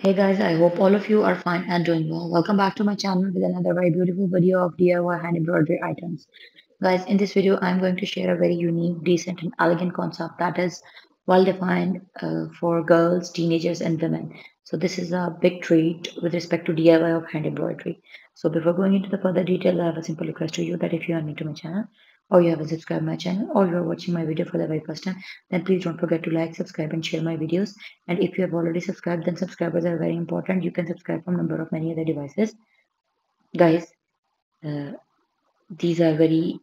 Hey guys, I hope all of you are fine and doing well. Welcome back to my channel with another very beautiful video of DIY hand embroidery items. Guys, in this video, I'm going to share a very unique, decent, and elegant concept that is well defined for girls, teenagers, and women. So this is a big treat with respect to DIY of hand embroidery. So before going into the further detail, I have a simple request to you that if you are new to my channel, or you haven't subscribed my channel, or you are watching my video for the very first time, then please don't forget to like, subscribe, and share my videos. And if you have already subscribed, then subscribers are very important. You can subscribe from number of many other devices. Guys, uh, these are very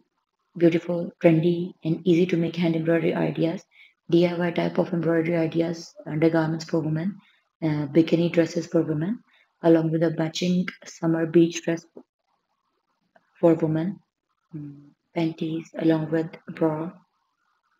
beautiful, trendy, and easy to make hand embroidery ideas, DIY type of embroidery ideas, undergarments for women, bikini dresses for women, along with a matching summer beach dress for women, panties, along with bra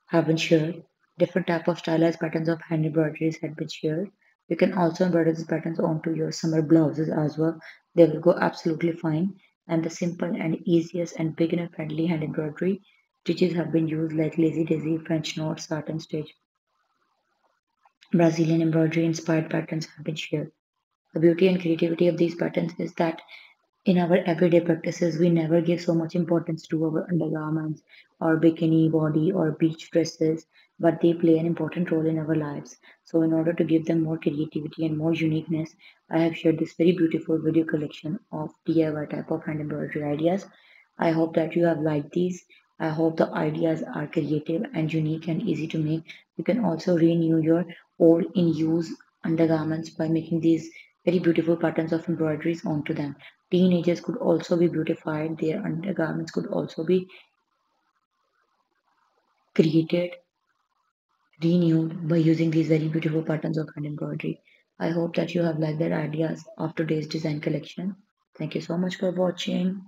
have been shared. Different type of stylized patterns of hand embroideries have been shared. You can also embroider these patterns onto your summer blouses as well. They will go absolutely fine. And the simple and easiest and beginner friendly hand embroidery stitches have been used like lazy daisy, French knot, satin stitch, Brazilian embroidery inspired patterns have been shared. The beauty and creativity of these patterns is that in our everyday practices, we never give so much importance to our undergarments or bikini body or beach dresses, but they play an important role in our lives. So, in order to give them more creativity and more uniqueness, I have shared this very beautiful video collection of DIY type of hand embroidery ideas. I hope that you have liked these. I hope the ideas are creative and unique and easy to make. You can also renew your old in use undergarments by making these very beautiful patterns of embroideries onto them. Teenagers could also be beautified, their undergarments could also be created, renewed by using these very beautiful patterns of hand embroidery. I hope that you have liked the ideas of today's design collection. Thank you so much for watching.